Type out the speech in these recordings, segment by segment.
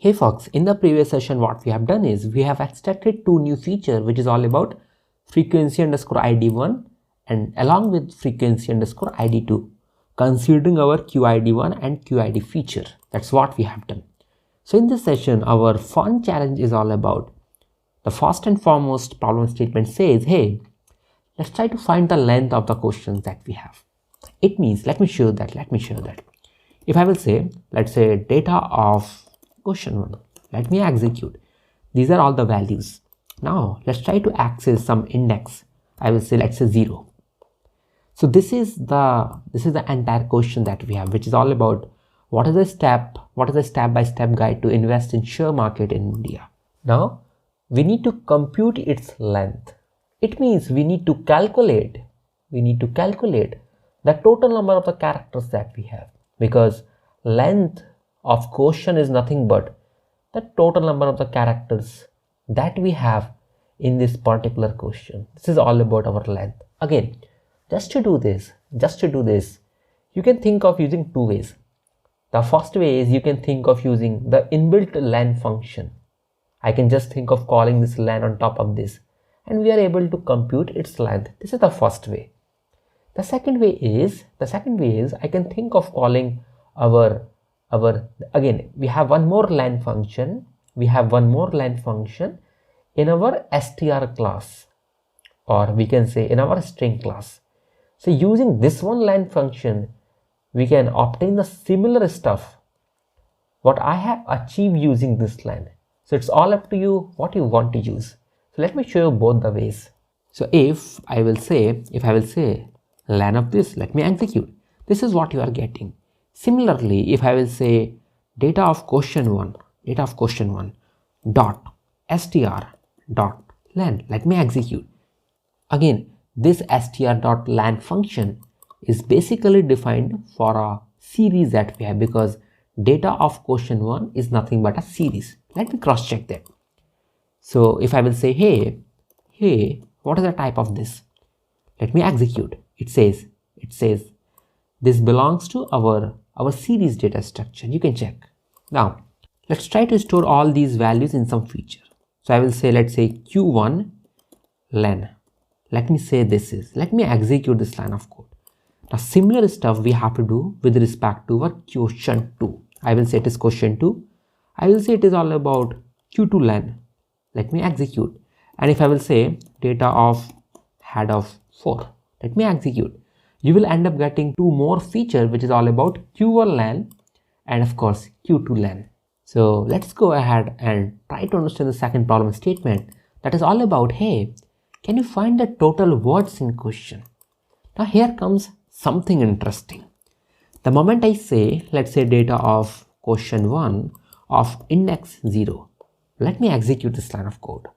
Hey folks, in the previous session what we have done is we have extracted two new features which is all about frequency underscore id1 and along with frequency underscore id2, considering our qid1 and qid feature. That's what we have done. So in this session our fun challenge is all about the first and foremost problem statement says, hey, let's try to find the length of the questions that we have. It means, let me show that. If I will say, let's say data of question 1, let me execute. These are all the values. Now let's try to access some index. I will say, let's say 0. So this is the entire question that we have, which is all about what is the step-by-step guide to invest in share market in India. Now we need to compute its length. It means we need to calculate the total number of the characters that we have, because length of question is nothing but the total number of the characters that we have in this particular question. This is all about our length. Again, just to do this, you can think of using two ways. The first way is you can think of using the inbuilt len function. I can just think of calling this len on top of this, and we are able to compute its length. This is the first way. The second way is I can think of calling again, we have one more len function. In our str class, or we can say in our string class. So using this one len function, we can obtain the similar stuff what I have achieved using this len. So it's all up to you what you want to use. So let me show you both the ways. So if I will say len of this, let me execute. This is what you are getting. Similarly, if I will say data of question 1 dot str dot len, let me execute. Again, this str dot len function is basically defined for a series that we have, because data of question 1 is nothing but a series. Let me cross check that. So if I will say, hey, what is the type of this? Let me execute. It says this belongs to our series data structure. You can check. Now let's try to store all these values in some feature. So I will say, let's say q1 len. Let me say let me execute this line of code. Now similar stuff we have to do with respect to our question 2. I will say it is question 2. I will say it is all about q2 len. Let me execute. And if I will say data of head of 4, let me execute. You will end up getting two more features, which is all about q1 len and of course q2 len. So let's go ahead and try to understand the second problem statement, that is all about, hey, can you find the total words in question? Now here comes something interesting. The moment I say, let's say data of question 1 of index 0, let me execute this line of code.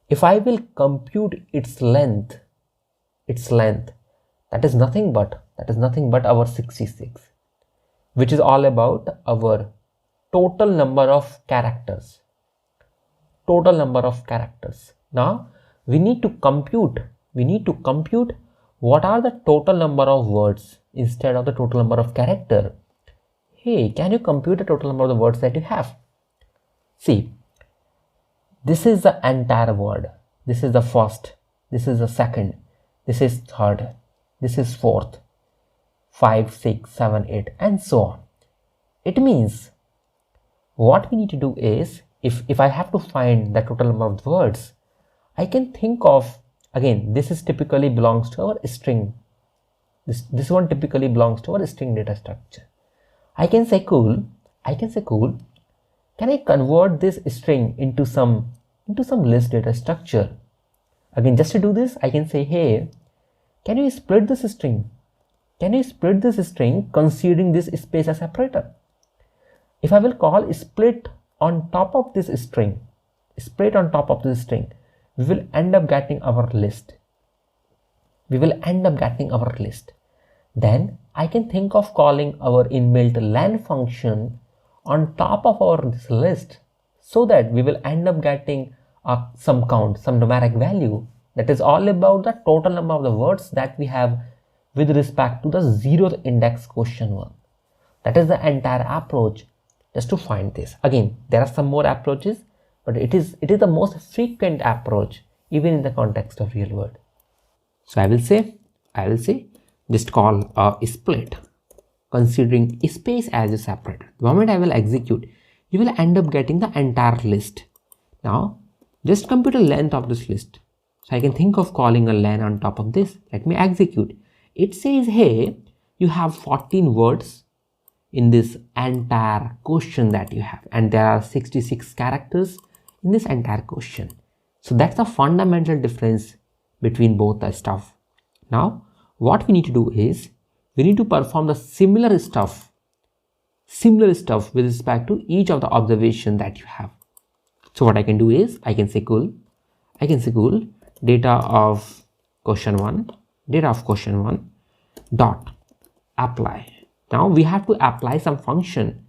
If I will compute its length, that is nothing but our 66, which is all about our total number of characters. Now we need to compute what are the total number of words instead of the total number of character. Hey, can you compute the total number of the words that you have? See, this is the entire word. This is the first, this is the second, this is third, this is fourth, 5, 6, 7, 8, and so on. It means what we need to do is, if I have to find the total number of words, I can think of, again, this is typically belongs to our string. This one typically belongs to our string data structure. I can say cool, can I convert this string into some list data structure? Again, just to do this, I can say, hey, can you split this string? Considering this space as separator? If I will call split on top of this string, we will end up getting our list. Then I can think of calling our inbuilt len function on top of this list, so that we will end up getting some count, some numeric value that is all about the total number of the words that we have with respect to the 0th index question 1. That is the entire approach just to find this. Again, there are some more approaches, but it is the most frequent approach even in the context of real world. So I will say just call a split considering space as a separator. The moment I will execute, you will end up getting the entire list. Now just compute the length of this list. So I can think of calling a len on top of this. Let me execute. It says, hey, you have 14 words in this entire question that you have, and there are 66 characters in this entire question. So that's the fundamental difference between both the stuff. Now what we need to do is we need to perform the similar stuff with respect to each of the observation that you have. So what I can do is I can say cool data of question 1 dot apply. Now we have to apply some function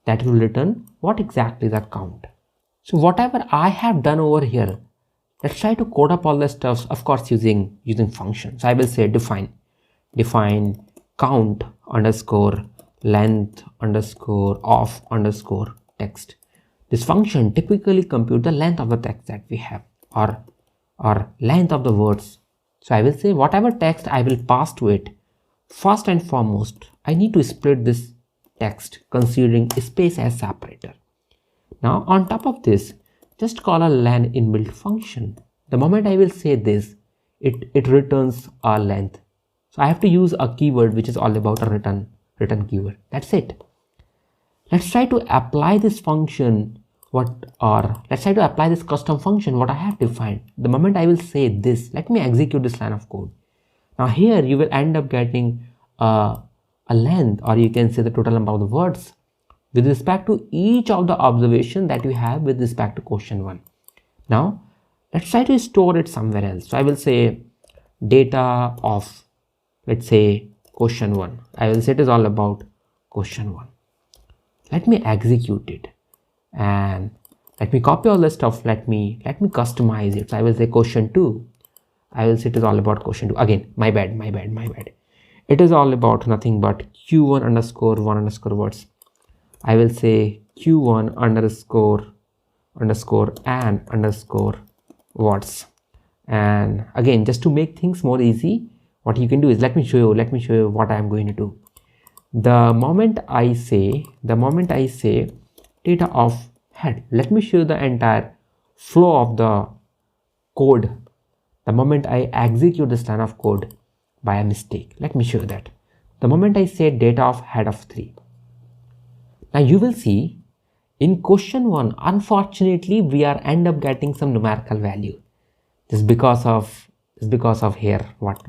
that will return what exactly the count. So whatever I have done over here, let's try to code up all the stuff, of course using functions. So I will say define count underscore length underscore of underscore text. This function typically compute the length of the text that we have, or length of the words. So I will say whatever text I will pass to it, first and foremost I need to split this text considering space as separator. Now on top of this, just call a len inbuilt function. The moment I will say this, it returns a length. So I have to use a keyword which is all about a return keyword. That's it. Let's try to apply this function let's try to apply this custom function what I have defined. The moment I will say this, let me execute this line of code. Now here you will end up getting a length, or you can say the total number of the words with respect to each of the observation that you have with respect to question 1. Now let's try to store it somewhere else. So I will say data of, let's say, question 1. I will say it is all about question 1. Let me execute it and let me copy all the stuff. Let me customize it. So I will say question 2. I will say it is all about question 2. Again, my bad. It is all about nothing but q1 underscore 1 underscore words. I will say q1 underscore and underscore words. And again, just to make things more easy, what you can do is let me show you what I am going to do. The moment I say data of head, let me show you the entire flow of the code. The moment I execute this line of code by a mistake, let me show you that. The moment I say data of head of 3, now you will see in question 1, unfortunately we are end up getting some numerical value just because of here what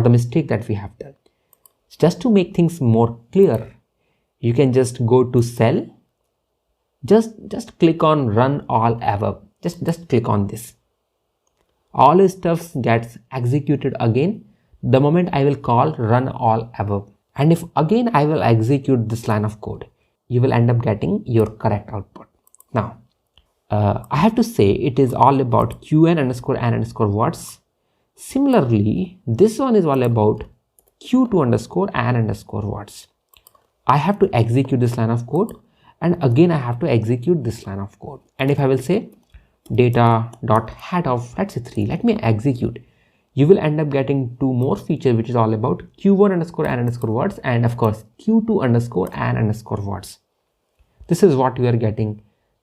the mistake that we have done. Just to make things more clear, you can just go to cell, just click on run all above. Just click on this. All stuff gets executed again the moment I will call run all above. And if again I will execute this line of code, you will end up getting your correct output. Now I have to say it is all about qn underscore and underscore words. Similarly, this one is all about q2 underscore and underscore words. I have to execute this line of code, and again I have to execute this line of code. And if I will say data dot head of, let's say 3, let me execute, you will end up getting 2 more features which is all about q1 underscore and underscore words, and of course q2 underscore and underscore words. This is what we are getting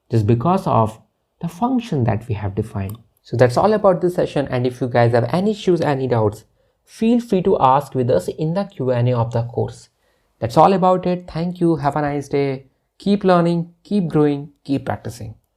just because of the function that we have defined. So that's all about this session, and if you guys have any issues, any doubts, feel free to ask with us in the Q&A of the course. That's all about it. Thank you. Have a nice day. Keep learning, keep growing, keep practicing.